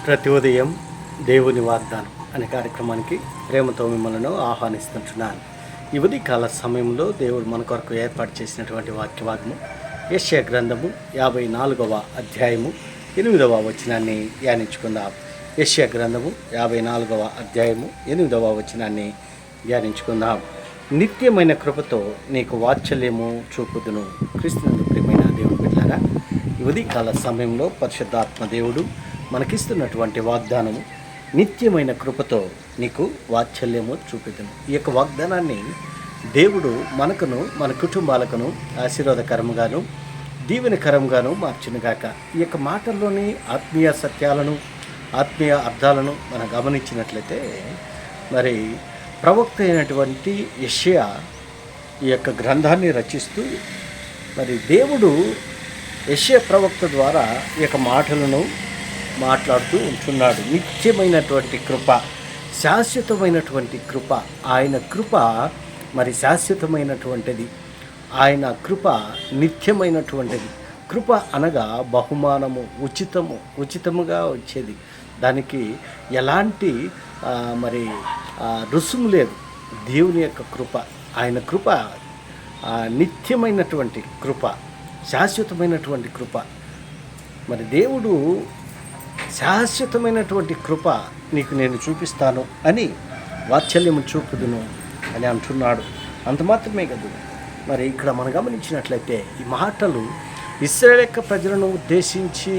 ప్రతి ఉదయం దేవుని వాగ్దానం అనే కార్యక్రమానికి ప్రేమతో మిమ్మల్ని ఆహ్వానిస్తుంటున్నాను. ఈ ఉదయకాల సమయంలో దేవుడు మన కొరకు ఏర్పాటు చేసినటువంటి వాక్యభాగము యెషయా గ్రంథము 54వ అధ్యాయము 8వ వచనాన్ని ధ్యానించుకుందాం. యెషయా గ్రంథము 54వ అధ్యాయము 8వ వచనాన్ని ధ్యానించుకుందాం. నిత్యమైన కృపతో నీకు వాత్సల్యము చూపుదును. క్రీస్తునందు ప్రియమైన దేవుని బిడ్డలారా, ఈ ఉదయకాల సమయంలో పరిశుద్ధాత్మ దేవుడు మనకిస్తున్నటువంటి వాగ్దానము నిత్యమైన కృపతో నీకు వాత్సల్యము చూపుదును. ఈ యొక్క వాగ్దానాన్ని దేవుడు మనకును మన కుటుంబాలకును ఆశీర్వాదకరముగాను దీవెనకరంగాను మార్చునుగాక. ఈ యొక్క మాటల్లోని ఆత్మీయ సత్యాలను ఆత్మీయ అర్థాలను మనం గమనించినట్లయితే, మరి ప్రవక్త అయినటువంటి యెషయా ఈ యొక్క గ్రంథాన్ని రచిస్తూ మరి దేవుడు యెషయా ప్రవక్త ద్వారా ఈ యొక్క మాటలను మాట్లాడుతూ ఉంటున్నాడు. నిత్యమైనటువంటి కృప, శాశ్వతమైనటువంటి కృప, ఆయన కృప మరి శాశ్వతమైనటువంటిది, ఆయన కృప నిత్యమైనటువంటిది. కృప అనగా బహుమానము, ఉచితముగా వచ్చేది. దానికి ఎలాంటి మరి రుసుము లేదు. దేవుని యొక్క కృప, ఆయన కృప నిత్యమైనటువంటి కృప, శాశ్వతమైనటువంటి కృప. మరి దేవుడు శాశ్వతమైనటువంటి కృప నీకు నేను చూపిస్తాను అని వాత్సల్యము చూపుదును అని అంటున్నాడు. అంత మాత్రమే కాదు, మరి ఇక్కడ మనం గమనించినట్లయితే ఈ మాటలు ఇశ్రాయేలు ప్రజలను ఉద్దేశించి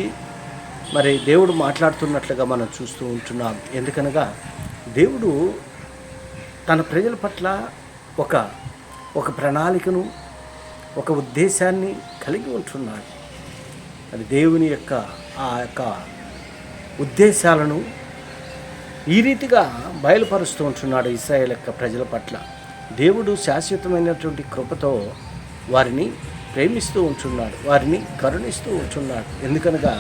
మరి దేవుడు మాట్లాడుతున్నట్లుగా మనం చూస్తూ ఉంటున్నాం. ఎందుకనగా దేవుడు తన ప్రజల పట్ల ఒక ప్రణాళికను, ఒక ఉద్దేశాన్ని కలిగి ఉంటున్నాడు. అది దేవుని యొక్క ఆ యొక్క ఉద్దేశాలను ఈ రీతిగా బయలుపరుస్తూ ఉంటున్నాడు ఇశ్రాయేలు యొక్క ప్రజల పట్ల. దేవుడు శాశ్వతమైనటువంటి కృపతో వారిని ప్రేమిస్తూ ఉంటున్నాడు, వారిని కరుణిస్తూ ఉంటున్నాడు. ఎందుకనగా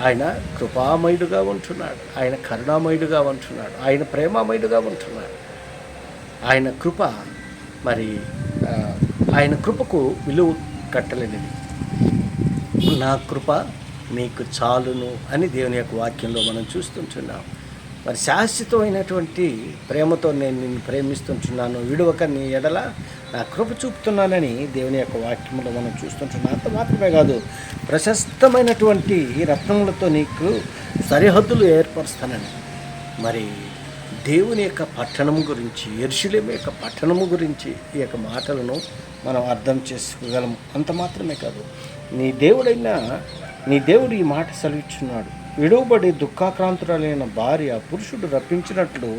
ఆయన కృపామయుడుగా ఉంటున్నాడు, ఆయన కరుణామయుడుగా ఉంటున్నాడు, ఆయన ప్రేమామయుడుగా ఉంటున్నాడు. ఆయన కృప మరి ఆయన కృపకు విలువ కట్టలేనిది. నా కృప మీకు చాలును అని దేవుని యొక్క వాక్యంలో మనం చూస్తుంటున్నాం. మరి శాశ్వతమైనటువంటి ప్రేమతో నేను నిన్ను ప్రేమిస్తుంటున్నాను, విడువక నీ ఎడల నా కృప చూపుతున్నానని దేవుని యొక్క వాక్యంలో మనం చూస్తుంటున్నాం. అంత మాత్రమే కాదు, ప్రశస్తమైనటువంటి రత్నములతో నీకు సరిహద్దులు ఏర్పరుస్తానని. మరి దేవుని యొక్క పట్టణము గురించి, యెరూషలేము యొక్క పట్టణము గురించి ఈ యొక్క మాటలను మనం అర్థం చేసుకోగలము. అంత మాత్రమే కాదు, నీ దేవుడు ఈ మాట సెలవిచ్చున్నాడు. విడువబడి దుఃఖాక్రాంతురాలైన భార్య పురుషుడు రప్పించినట్లు,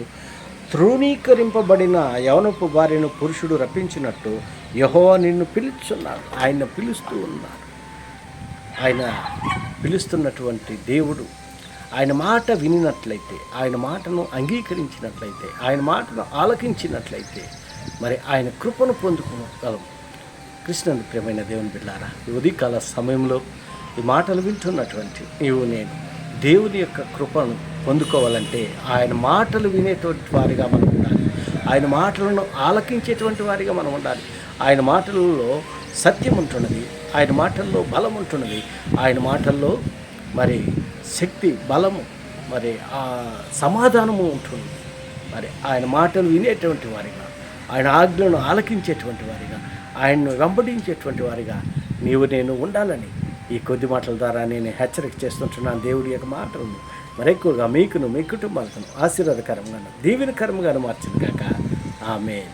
తృణీకరింపబడిన యవనపు భార్యను పురుషుడు రప్పించినట్టు యెహోవా నిన్ను పిలుచున్నాడు. ఆయన పిలుస్తూ ఉన్నాడు. ఆయన పిలుస్తున్నటువంటి దేవుడు, ఆయన మాట వినినట్లయితే, ఆయన మాటను అంగీకరించినట్లయితే, ఆయన మాటను ఆలకించినట్లయితే మరి ఆయన కృపను పొందుకోగలం. కృష్ణుని ప్రియమైన దేవుని బిడ్డలారా, ఈ ఉదయకాల సమయంలో ఈ మాటలు వింటున్నటువంటి నీవు నేను దేవుని యొక్క కృపను పొందుకోవాలంటే ఆయన మాటలు వినేటువంటి వారిగా మనం ఉండాలి, ఆయన మాటలను ఆలకించేటువంటి వారిగా మనం ఉండాలి. ఆయన మాటలలో సత్యం ఉంటున్నది, ఆయన మాటల్లో బలం ఉంటున్నది, ఆయన మాటల్లో మరి శక్తి, బలము, మరి ఆ సమాధానము ఉంటుంది. మరి ఆయన మాటలు వినేటువంటి వారిగా, ఆయన ఆజ్ఞలను ఆలకించేటువంటి వారిగా, ఆయన్ను వెంబడించేటువంటి వారిగా నీవు నేను ఉండాలని ఈ కొద్ది మాటల ద్వారా నేను హెచ్చరిక చేస్తుంటున్నాను. దేవుడి యొక్క మాటలను మరెక్కువగా మీకును మీ కుటుంబాలను ఆశీర్వాదకరంగాను దీవెనకరంగాను మార్చును గాక. ఆమేన్.